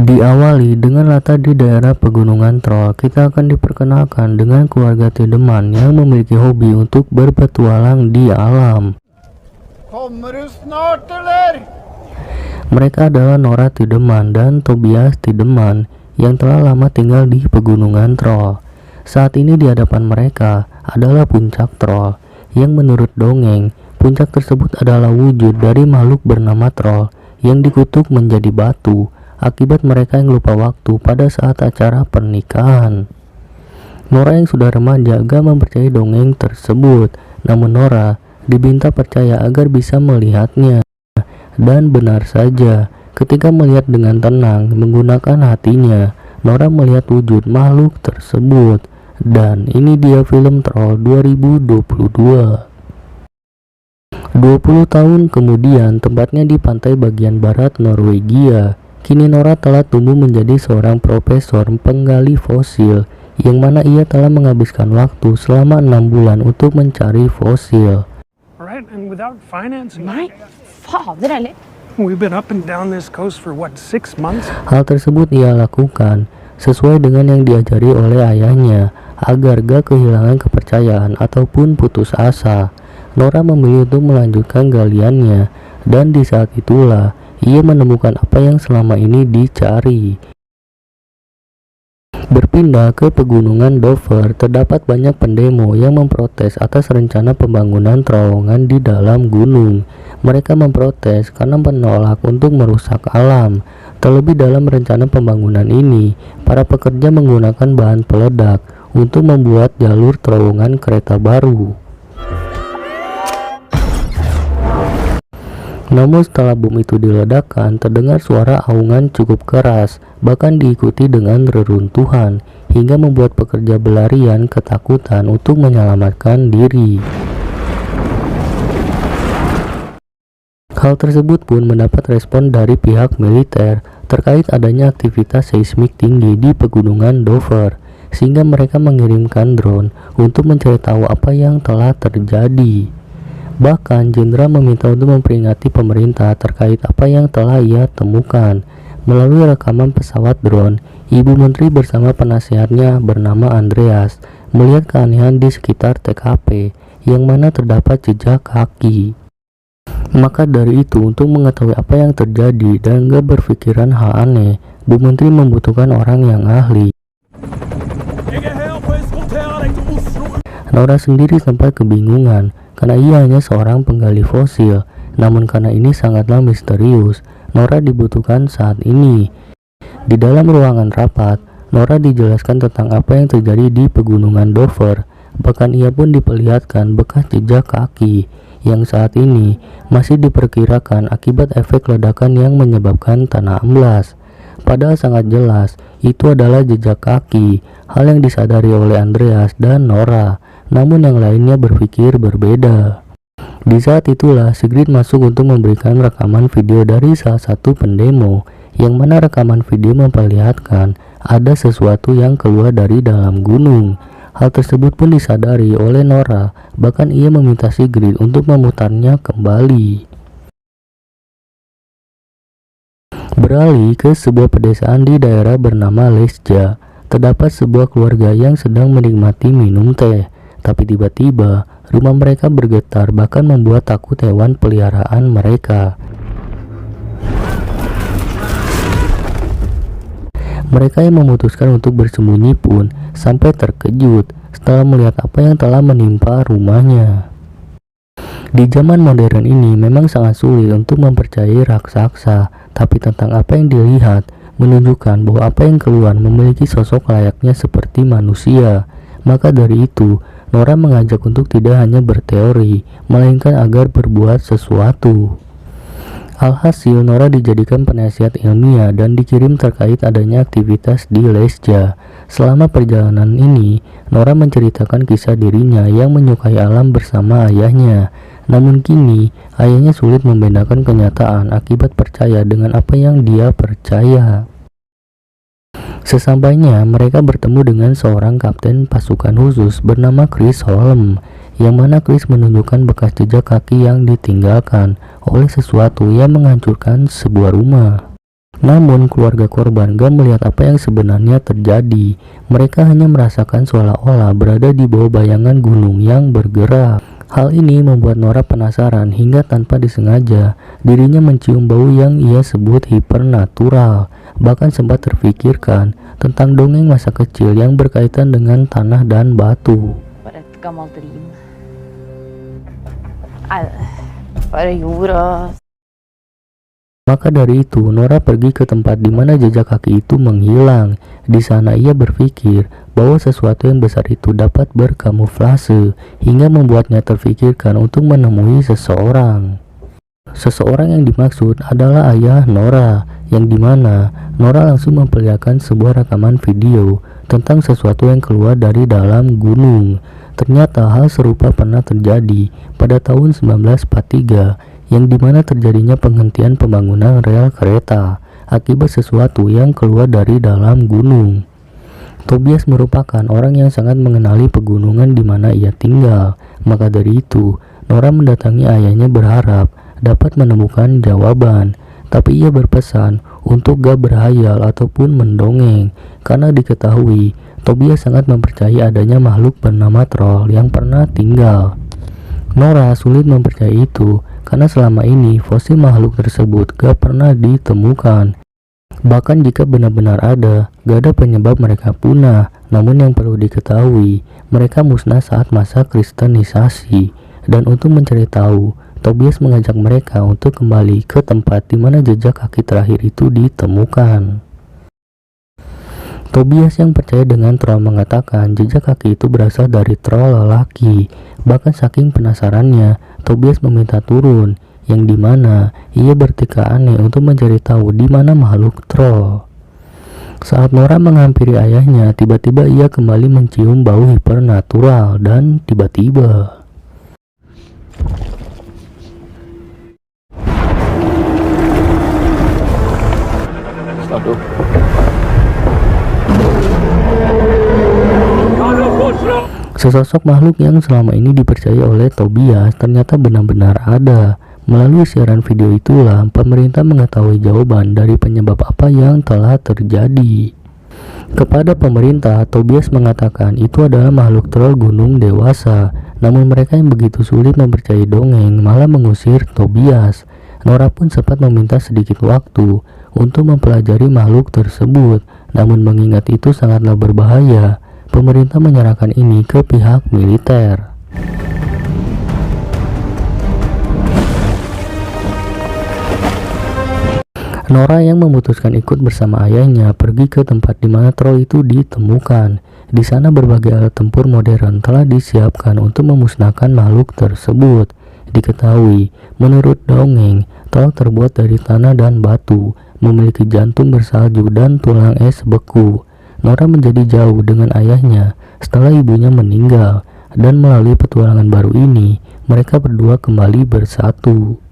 Diawali dengan latar di daerah pegunungan Troll, kita akan diperkenalkan dengan keluarga Tiedemann yang memiliki hobi untuk berpetualang di alam. Mereka adalah Nora Tiedemann dan Tobias Tiedemann yang telah lama tinggal di pegunungan Troll. Saat ini di hadapan mereka adalah puncak Troll, yang menurut dongeng, puncak tersebut adalah wujud dari makhluk bernama Troll yang dikutuk menjadi batu akibat mereka yang lupa waktu pada saat acara pernikahan. Nora yang sudah remaja gak mempercayai dongeng tersebut, namun Nora diminta percaya agar bisa melihatnya. Dan benar saja, ketika melihat dengan tenang menggunakan hatinya, Nora melihat wujud makhluk tersebut. Dan ini dia film Troll 2022. 20 tahun kemudian, tempatnya di pantai bagian barat Norwegia. Kini Nora telah tumbuh menjadi seorang profesor penggali fosil, yang mana ia telah menghabiskan waktu selama 6 bulan untuk mencari fosil. Hal tersebut ia lakukan sesuai dengan yang diajari oleh ayahnya, agar gak kehilangan kepercayaan ataupun putus asa. Nora memilih untuk melanjutkan galiannya, dan di saat itulah ia menemukan apa yang selama ini dicari. Berpindah ke pegunungan Dover, terdapat banyak pendemo yang memprotes atas rencana pembangunan terowongan di dalam gunung. Mereka memprotes karena menolak untuk merusak alam. Terlebih dalam rencana pembangunan ini, para pekerja menggunakan bahan peledak untuk membuat jalur terowongan kereta baru. Namun setelah bom itu diledakkan, terdengar suara aungan cukup keras, bahkan diikuti dengan reruntuhan, hingga membuat pekerja berlarian ketakutan untuk menyelamatkan diri. Hal tersebut pun mendapat respon dari pihak militer terkait adanya aktivitas seismik tinggi di pegunungan Dover, sehingga mereka mengirimkan drone untuk mencari tahu apa yang telah terjadi. Bahkan jenderal meminta untuk memperingati pemerintah terkait apa yang telah ia temukan. Melalui rekaman pesawat drone, Ibu Menteri bersama penasihatnya bernama Andreas melihat keanehan di sekitar TKP yang mana terdapat jejak kaki. Maka dari itu, untuk mengetahui apa yang terjadi dan gak berpikiran hal aneh, Bu Menteri membutuhkan orang yang ahli. Nora sendiri sempat kebingungan karena ia hanya seorang penggali fosil. Namun karena ini sangatlah misterius, Nora dibutuhkan saat ini. Di dalam ruangan rapat, Nora dijelaskan tentang apa yang terjadi di pegunungan Dover. Bahkan ia pun diperlihatkan bekas jejak kaki yang saat ini masih diperkirakan akibat efek ledakan yang menyebabkan tanah amblas. Padahal sangat jelas itu adalah jejak kaki, hal yang disadari oleh Andreas dan Nora. Namun yang lainnya berpikir berbeda. Di saat itulah Sigrid masuk untuk memberikan rekaman video dari salah satu pendemo, yang mana rekaman video memperlihatkan ada sesuatu yang keluar dari dalam gunung. Hal tersebut pun disadari oleh Nora, bahkan ia meminta Sigrid untuk memutarnya kembali. Beralih ke sebuah pedesaan di daerah bernama Lesja, terdapat sebuah keluarga yang sedang menikmati minum teh. Tapi tiba-tiba rumah mereka bergetar, bahkan membuat takut hewan peliharaan mereka. Mereka yang memutuskan untuk bersembunyi pun sampai terkejut setelah melihat apa yang telah menimpa rumahnya. Di zaman modern ini memang sangat sulit untuk mempercayai raksasa, tapi tentang apa yang dilihat menunjukkan bahwa apa yang keluar memiliki sosok layaknya seperti manusia. Maka dari itu, Nora mengajak untuk tidak hanya berteori, melainkan agar berbuat sesuatu. Alhasil, Nora dijadikan penasihat ilmiah dan dikirim terkait adanya aktivitas di Lesja. Selama perjalanan ini, Nora menceritakan kisah dirinya yang menyukai alam bersama ayahnya. Namun kini, ayahnya sulit membedakan kenyataan akibat percaya dengan apa yang dia percaya. Sesampainya mereka bertemu dengan seorang kapten pasukan khusus bernama Chris Holm, yang mana Chris menunjukkan bekas jejak kaki yang ditinggalkan oleh sesuatu yang menghancurkan sebuah rumah. Namun keluarga korban gak melihat apa yang sebenarnya terjadi. Mereka hanya merasakan seolah-olah berada di bawah bayangan gunung yang bergerak. Hal ini membuat Nora penasaran hingga tanpa disengaja dirinya mencium bau yang ia sebut hipernatural. Bahkan sempat terfikirkan tentang dongeng masa kecil yang berkaitan dengan tanah dan batu. Maka dari itu, Nora pergi ke tempat di mana jejak kaki itu menghilang. Di sana ia berpikir bahwa sesuatu yang besar itu dapat berkamuflase, hingga membuatnya terfikirkan untuk menemui seseorang. Seseorang yang dimaksud adalah ayah Nora, yang dimana Nora langsung memperlihatkan sebuah rekaman video tentang sesuatu yang keluar dari dalam gunung. Ternyata hal serupa pernah terjadi pada tahun 1943, yang dimana terjadinya penghentian pembangunan rel kereta akibat sesuatu yang keluar dari dalam gunung. Tobias merupakan orang yang sangat mengenali pegunungan di mana ia tinggal. Maka dari itu, Nora mendatangi ayahnya berharap dapat menemukan jawaban. Tapi ia berpesan untuk gak berhayal ataupun mendongeng, karena diketahui Tobias sangat mempercayai adanya makhluk bernama troll yang pernah tinggal. Nora sulit mempercayai itu karena selama ini fosil makhluk tersebut gak pernah ditemukan. Bahkan jika benar-benar ada, gak ada penyebab mereka punah. Namun yang perlu diketahui, mereka musnah saat masa kristenisasi. Dan untuk mencari tahu, Tobias mengajak mereka untuk kembali ke tempat di mana jejak kaki terakhir itu ditemukan. Tobias yang percaya dengan troll mengatakan jejak kaki itu berasal dari troll lelaki. Bahkan saking penasarannya, Tobias meminta turun, yang dimana ia bertekad aneh untuk mencari tahu di mana makhluk troll. Saat Nora menghampiri ayahnya, tiba-tiba ia kembali mencium bau hipernatural dan tiba-tiba sesosok makhluk yang selama ini dipercaya oleh Tobias ternyata benar-benar ada. Melalui siaran video itulah pemerintah mengetahui jawaban dari penyebab apa yang telah terjadi. Kepada pemerintah, Tobias mengatakan itu adalah makhluk troll gunung dewasa. Namun mereka yang begitu sulit mempercayai dongeng malah mengusir Tobias. Nora pun sempat meminta sedikit waktu untuk mempelajari makhluk tersebut. Namun mengingat itu sangatlah berbahaya, pemerintah menyerahkan ini ke pihak militer. Nora yang memutuskan ikut bersama ayahnya pergi ke tempat di mana troll itu ditemukan. Di sana berbagai alat tempur modern telah disiapkan untuk memusnahkan makhluk tersebut. Diketahui, menurut dongeng, troll terbuat dari tanah dan batu, memiliki jantung bersalju dan tulang es beku. Nora menjadi jauh dengan ayahnya setelah ibunya meninggal, dan melalui petualangan baru ini, mereka berdua kembali bersatu.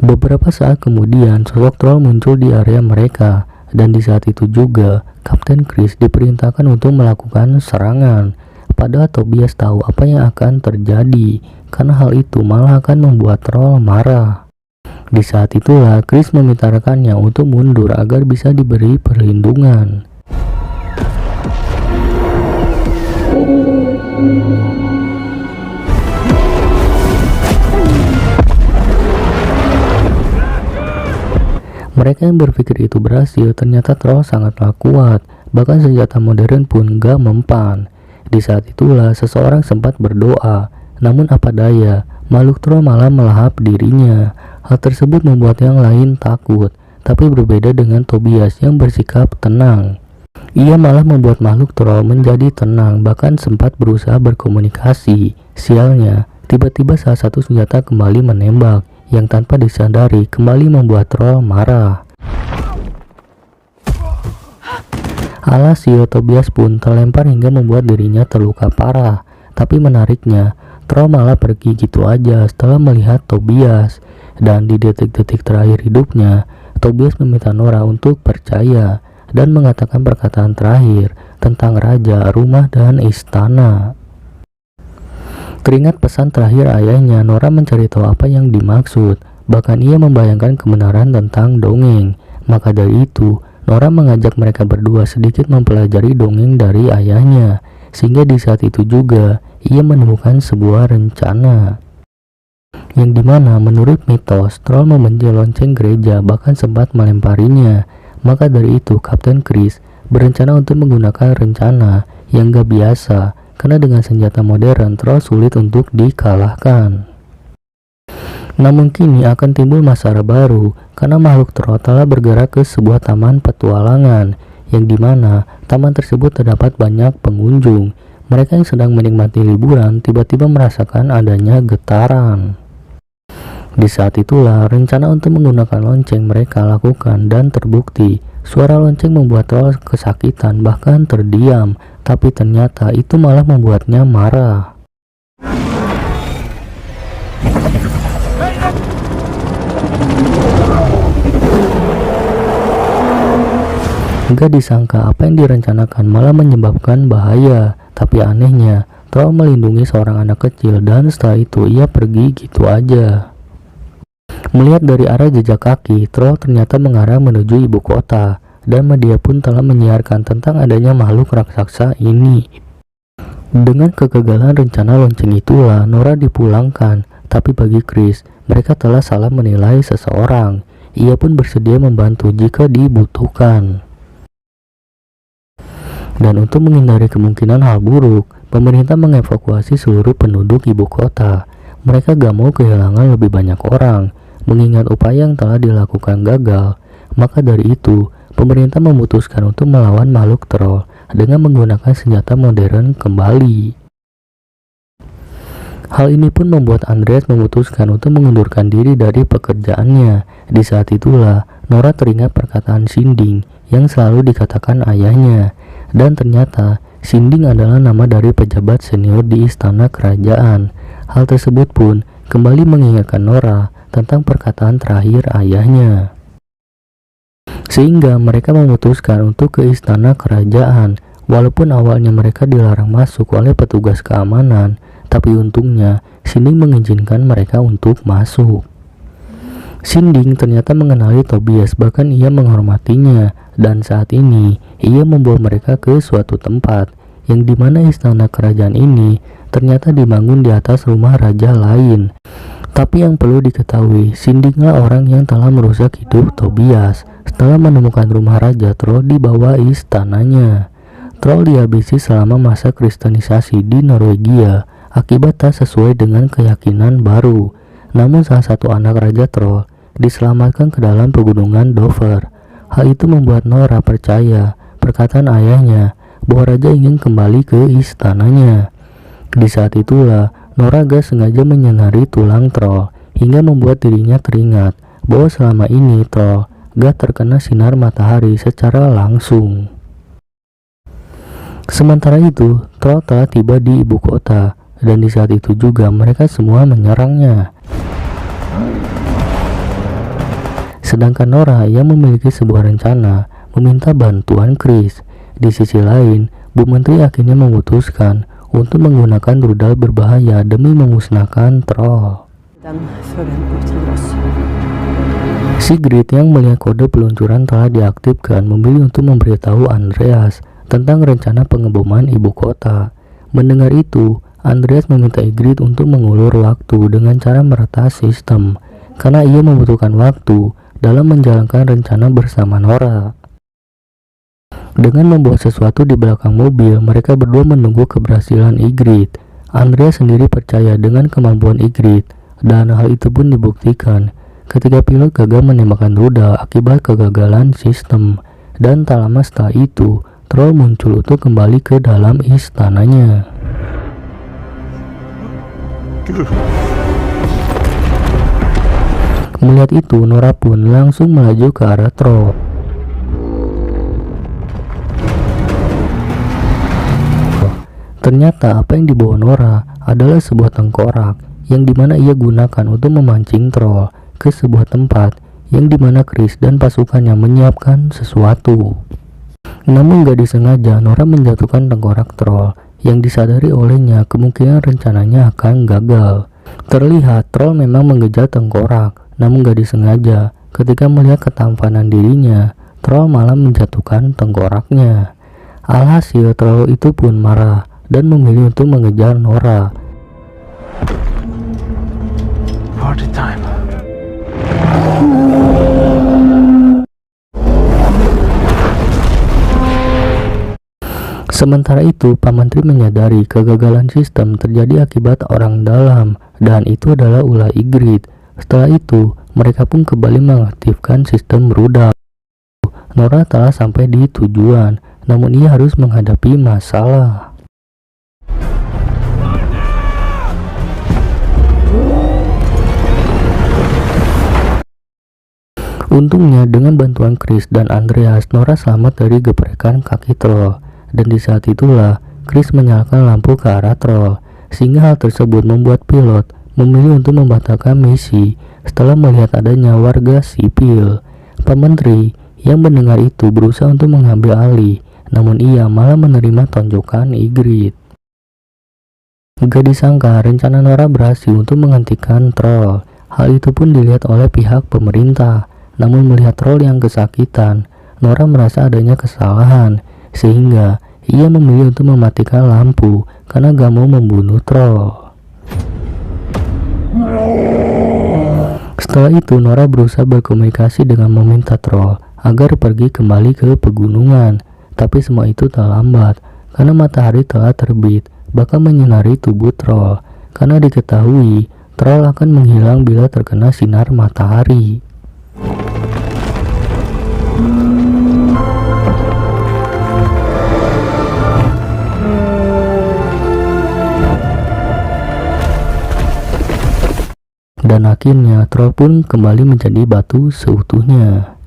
Beberapa saat kemudian, sosok troll muncul di area mereka, dan di saat itu juga, Kapten Chris diperintahkan untuk melakukan serangan. Padahal Tobias tahu apa yang akan terjadi, karena hal itu malah akan membuat troll marah. Di saat itulah, Chris meminta rekannya untuk mundur agar bisa diberi perlindungan. Mereka yang berpikir itu berhasil, ternyata troll sangatlah kuat, bahkan senjata modern pun gak mempan. Di saat itulah seseorang sempat berdoa, namun apa daya, makhluk troll malah melahap dirinya. Hal tersebut membuat yang lain takut, tapi berbeda dengan Tobias yang bersikap tenang. Ia malah membuat makhluk troll menjadi tenang, bahkan sempat berusaha berkomunikasi. Sialnya, tiba-tiba salah satu senjata kembali menembak, yang tanpa disadari kembali membuat troll marah. Alhasil Tobias pun terlempar hingga membuat dirinya terluka parah. Tapi menariknya, troll malah pergi gitu aja setelah melihat Tobias. Dan di detik-detik terakhir hidupnya, Tobias meminta Nora untuk percaya dan mengatakan perkataan terakhir tentang raja, rumah, dan istana. Teringat pesan terakhir ayahnya, Nora mencari tahu apa yang dimaksud. Bahkan ia membayangkan kebenaran tentang dongeng. Maka dari itu, Nora mengajak mereka berdua sedikit mempelajari dongeng dari ayahnya, sehingga di saat itu juga ia menemukan sebuah rencana. Yang dimana menurut mitos, troll membenci lonceng gereja, bahkan sempat melemparinya. Maka dari itu, Kapten Chris berencana untuk menggunakan rencana yang gak biasa, karena dengan senjata modern, troll sulit untuk dikalahkan. Namun kini akan timbul masalah baru, karena makhluk troll telah bergerak ke sebuah taman petualangan, yang dimana taman tersebut terdapat banyak pengunjung. Mereka yang sedang menikmati liburan tiba-tiba merasakan adanya getaran. Di saat itulah rencana untuk menggunakan lonceng mereka lakukan dan terbukti. Suara lonceng membuat troll kesakitan, bahkan terdiam, tapi ternyata itu malah membuatnya marah. Gak disangka apa yang direncanakan malah menyebabkan bahaya, tapi anehnya troll melindungi seorang anak kecil dan setelah itu ia pergi gitu aja. Melihat dari arah jejak kaki, troll ternyata mengarah menuju ibu kota, dan media pun telah menyiarkan tentang adanya makhluk raksasa ini. Dengan kegagalan rencana lonceng itulah Nora dipulangkan, tapi bagi Chris, mereka telah salah menilai seseorang. Ia pun bersedia membantu jika dibutuhkan. Dan untuk menghindari kemungkinan hal buruk, pemerintah mengevakuasi seluruh penduduk ibu kota. Mereka gak mau kehilangan lebih banyak orang, mengingat upaya yang telah dilakukan gagal. Maka dari itu, pemerintah memutuskan untuk melawan makhluk troll dengan menggunakan senjata modern kembali. Hal ini pun membuat Andreas memutuskan untuk mengundurkan diri dari pekerjaannya. Di saat itulah, Nora teringat perkataan Sinding yang selalu dikatakan ayahnya. Dan ternyata, Sinding adalah nama dari pejabat senior di istana kerajaan. Hal tersebut pun kembali mengingatkan Nora tentang perkataan terakhir ayahnya. Sehingga mereka memutuskan untuk ke istana kerajaan. Walaupun awalnya mereka dilarang masuk oleh petugas keamanan, tapi untungnya Sinding mengizinkan mereka untuk masuk. Sinding ternyata mengenali Tobias, bahkan ia menghormatinya, dan saat ini ia membawa mereka ke suatu tempat yang dimana istana kerajaan ini ternyata dibangun di atas rumah raja lain. Tapi yang perlu diketahui, Sindinglah orang yang telah merusak hidup Tobias setelah menemukan rumah raja troll di bawah istananya. Troll dihabisi selama masa kristenisasi di Norwegia akibat tak sesuai dengan keyakinan baru. Namun salah satu anak raja troll diselamatkan ke dalam pegunungan Dover. Hal itu membuat Nora percaya perkataan ayahnya bahwa raja ingin kembali ke istananya. Di saat itulah Nora gak sengaja menyenari tulang troll hingga membuat dirinya teringat bahwa selama ini troll gak terkena sinar matahari secara langsung. Sementara itu, troll telah tiba di ibu kota, dan di saat itu juga mereka semua menyerangnya. Sedangkan Nora yang memiliki sebuah rencana meminta bantuan Chris. Di sisi lain, Bu Menteri akhirnya memutuskan untuk menggunakan rudal berbahaya demi memusnahkan troll. Sigrid yang melihat kode peluncuran telah diaktifkan memilih untuk memberitahu Andreas tentang rencana pengeboman ibu kota. Mendengar itu, Andreas meminta Sigrid untuk mengulur waktu dengan cara meretas sistem, karena ia membutuhkan waktu dalam menjalankan rencana bersama Nora. Dengan membuat sesuatu di belakang mobil, mereka berdua menunggu keberhasilan Sigrid. Andreas sendiri percaya dengan kemampuan Sigrid, dan hal itu pun dibuktikan ketika pilot gagal menembakkan rudal akibat kegagalan sistem. Dan tak lama setelah itu, troll muncul untuk kembali ke dalam istananya. Melihat itu, Nora pun langsung melaju ke arah troll. Ternyata apa yang dibawa Nora adalah sebuah tengkorak yang dimana ia gunakan untuk memancing troll ke sebuah tempat yang dimana Chris dan pasukannya menyiapkan sesuatu. Namun gak disengaja Nora menjatuhkan tengkorak troll yang disadari olehnya kemungkinan rencananya akan gagal. Terlihat troll memang mengejar tengkorak, namun gak disengaja ketika melihat ketampanan dirinya, troll malah menjatuhkan tengkoraknya. Alhasil troll itu pun marah dan memilih untuk mengejar Nora. Party time. Sementara itu, Pak Menteri menyadari kegagalan sistem terjadi akibat orang dalam, dan itu adalah ulah Ygritte. Setelah itu, mereka pun kembali mengaktifkan sistem rudal. Nora telah sampai di tujuan, namun ia harus menghadapi masalah. Untungnya, dengan bantuan Chris dan Andreas, Nora selamat dari geprekan kaki troll. Dan di saat itulah Chris menyalakan lampu ke arah troll, sehingga hal tersebut membuat pilot memilih untuk membatalkan misi setelah melihat adanya warga sipil. Pak Menteri yang mendengar itu berusaha untuk mengambil alih, namun ia malah menerima tonjokan Ygritte. Gak disangka rencana Nora berhasil untuk menghentikan troll. Hal itu pun dilihat oleh pihak pemerintah. Namun melihat troll yang kesakitan, Nora merasa adanya kesalahan, sehingga ia memilih untuk mematikan lampu karena gak mau membunuh troll. Setelah itu, Nora berusaha berkomunikasi dengan meminta troll agar pergi kembali ke pegunungan. Tapi semua itu terlambat karena matahari telah terbit, bahkan menyinari tubuh troll. Karena diketahui troll akan menghilang bila terkena sinar matahari. Dan akhirnya troll pun kembali menjadi batu seutuhnya.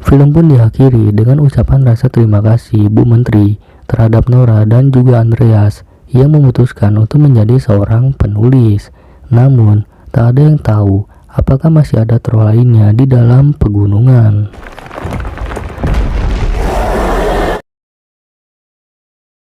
Film pun diakhiri dengan ucapan rasa terima kasih Bu Menteri terhadap Nora dan juga Andreas yang memutuskan untuk menjadi seorang penulis. Namun tak ada yang tahu apakah masih ada troll lainnya di dalam pegunungan.